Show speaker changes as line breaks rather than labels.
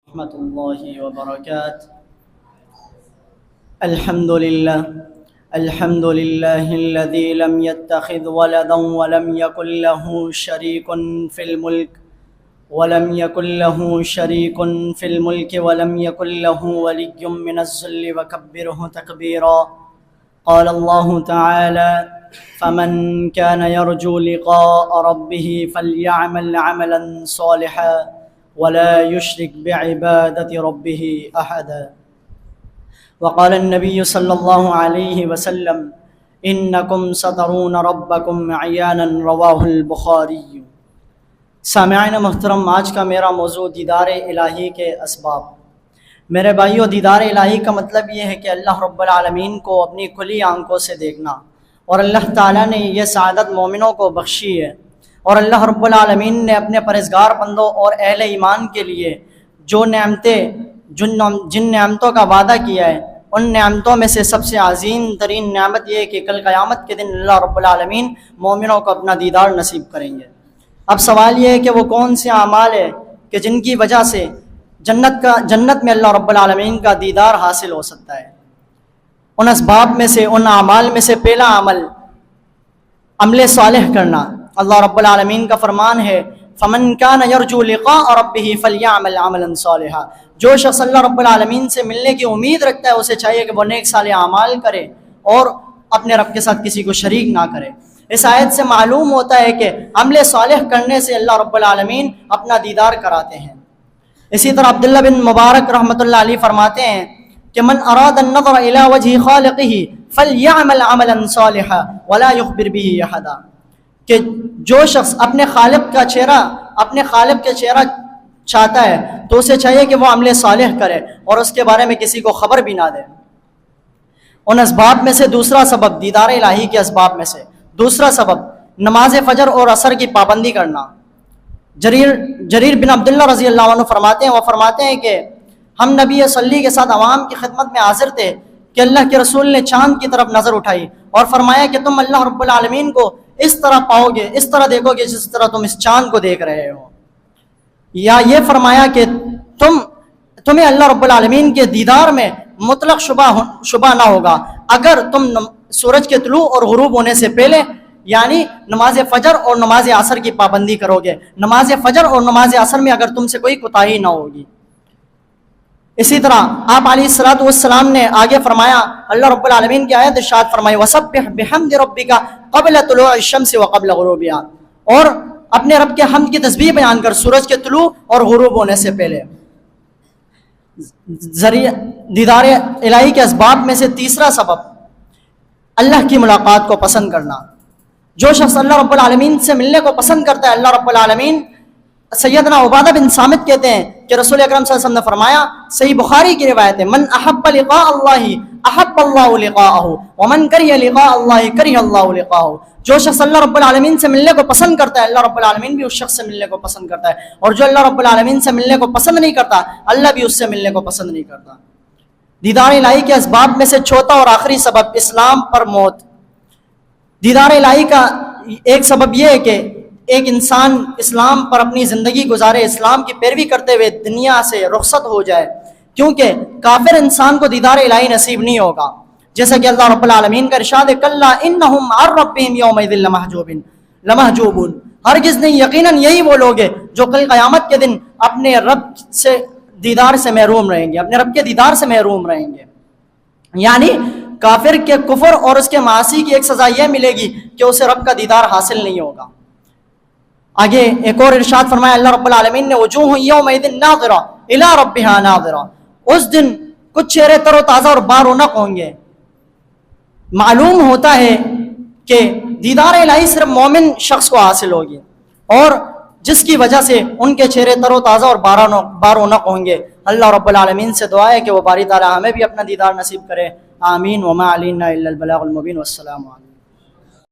ورحمة الله وبركاته. الحمد لله الذي لم يتخذ ولدا ولم يكن له شريك في الملك ولم يكن له ولي من الذل وكبره تكبيرا. قال الله تعالى: فمن كان يرجو لقاء ربه فليعمل عملا صالحا ولا يشرك بعبادة ربه أحدا. وقال النبي صلى الله عليه وسلم: إنكم سترون ربكم عيانا. رواه البخاری. سامعین محترم، آج کا میرا موضوع دیدار الہی کے اسباب. میرے بھائیو، دیدار الہی کا مطلب یہ ہے کہ اللہ رب العالمین کو اپنی کھلی آنکھوں سے دیکھنا، اور اللہ تعالیٰ نے یہ سعادت مومنوں کو بخشی ہے. اور اللہ رب العالمین نے اپنے پرہیزگار بندوں اور اہل ایمان کے لیے جن نعمتوں کا وعدہ کیا ہے، ان نعمتوں میں سے سب سے عظیم ترین نعمت یہ ہے کہ کل قیامت کے دن اللہ رب العالمین مومنوں کو اپنا دیدار نصیب کریں گے. اب سوال یہ ہے کہ وہ کون سے اعمال ہے کہ جن کی وجہ سے جنت میں اللہ رب العالمین کا دیدار حاصل ہو سکتا ہے. ان اسباب میں سے، ان اعمال میں سے پہلا عمل صالح کرنا. اللہ رب العالمین کا فرمان ہے: فمن کان یرجو لقاء ربہ فلیعمل عملا صالحا. جو شخص اللہ رب العالمین سے ملنے کی امید رکھتا ہے، اسے چاہیے کہ وہ نیک صالح اعمال کرے اور اپنے رب کے ساتھ کسی کو شریک نہ کرے. اس آیت سے معلوم ہوتا ہے کہ عمل صالح کرنے سے اللہ رب العالمین اپنا دیدار کراتے ہیں. اسی طرح عبداللہ بن مبارک رحمۃ اللہ علیہ فرماتے ہیں کہ من اراد النظر الى وجه خالقه فليعمل عملا صالحا ولا يخبر به احدا. کہ جو شخص اپنے خالق کا چہرہ چاہتا ہے تو اسے چاہیے کہ وہ عمل صالح کرے اور اس کے بارے میں کسی کو خبر بھی نہ دے. ان اسباب میں سے دوسرا سبب، دیدار الہی کے اسباب میں سے دوسرا سبب نماز فجر اور عصر کی پابندی کرنا. جریر بن عبداللہ رضی اللہ عنہ فرماتے ہیں کہ ہم نبی صلی اللہ علیہ وسلم کے ساتھ عوام کی خدمت میں حاضر تھے کہ اللہ کے رسول نے چاند کی طرف نظر اٹھائی اور فرمایا کہ تم اللہ رب العالمین کو اس طرح پاؤ گے، اس طرح دیکھو گے جس طرح تم اس چاند کو دیکھ رہے ہو. یا یہ فرمایا کہ تمہیں اللہ رب العالمین کے دیدار میں مطلق شبہ نہ ہوگا اگر تم سورج کے طلوع اور غروب ہونے سے پہلے یعنی نماز فجر اور نماز عصر کی پابندی کرو گے. نماز فجر اور نماز عصر میں اگر تم سے کوئی کوتاہی نہ ہوگی. اسی طرح آپ علیہ الصلوۃ والسلام نے آگے فرمایا، اللہ رب العالمین کی آیت ارشاد فرمائی: وَسَبِّحْ بِحَمْدِ رَبِّكَ قَبْلَ طُلُوعِ الشَّمْسِ وَقَبْلَ غُرُوبِهَا. اور اپنے رب کے حمد کی تسبیح بیان کر سورج کے طلوع اور غروب ہونے سے پہلے. دیدار الہی کے اسباب میں سے تیسرا سبب اللہ کی ملاقات کو پسند کرنا. جو شخص اللہ رب العالمین سے ملنے کو پسند کرتا ہے، اللہ رب العالمین، سیدنا عبادہ بن صامت کہتے ہیں کہ رسول اکرم صلی اللہ علیہ وسلم نے فرمایا، صحیح بخاری کی روایت ہے: من احب لقاء اللہ احب اللہ لقاءہ ومن کرہ لقاء اللہ کرہ اللہ لقاءہ. جو شخص اللہ رب العالمین سے ملنے کو پسند کرتا ہے، اللہ رب العالمین بھی اس شخص سے ملنے کو پسند کرتا ہے، اور جو اللہ رب العالمین سے ملنے کو پسند نہیں کرتا، اللہ بھی اس سے ملنے کو پسند نہیں کرتا. دیدار الہی کے اسباب میں سے چوتھا اور آخری سبب اسلام پر موت. دیدار الہی کا ایک سبب یہ ہے کہ ایک انسان اسلام پر اپنی زندگی گزارے، اسلام کی پیروی کرتے ہوئے دنیا سے رخصت ہو جائے، کیونکہ کافر انسان کو دیدار الہی نصیب نہیں ہوگا. جیسا کہ اللہ رب العالمین کا ارشاد ہے: کلا انہم عن ربہم یومئذ لمحجوبون. ہرگز نہیں، یقیناً یہی وہ لوگ ہیں جو کل قیامت کے دن اپنے رب سے دیدار سے محروم رہیں گے، اپنے رب کے دیدار سے محروم رہیں گے. یعنی کافر کے کفر اور اس کے معاصی کی ایک سزا یہ ملے گی کہ اسے رب کا دیدار حاصل نہیں ہوگا. آگے ایک اور ارشاد فرمایا اللہ رب العالمین نے: وجوہ یومئذ ناظرہ الی ربہا ناظرہ. اس دن کچھ چہرے تر و تازہ اور بارونق ہوں گے. معلوم ہوتا ہے کہ دیدار الہی صرف مومن شخص کو حاصل ہوگی، اور جس کی وجہ سے ان کے چہرے تر و تازہ اور بارونق ہوں گے. اللہ رب العالمین سے دعا ہے کہ وہ باری تعالیٰ ہمیں بھی اپنا دیدار نصیب کرے. آمین. وما علینا الا البلاغ المبین. والسلام علیکم.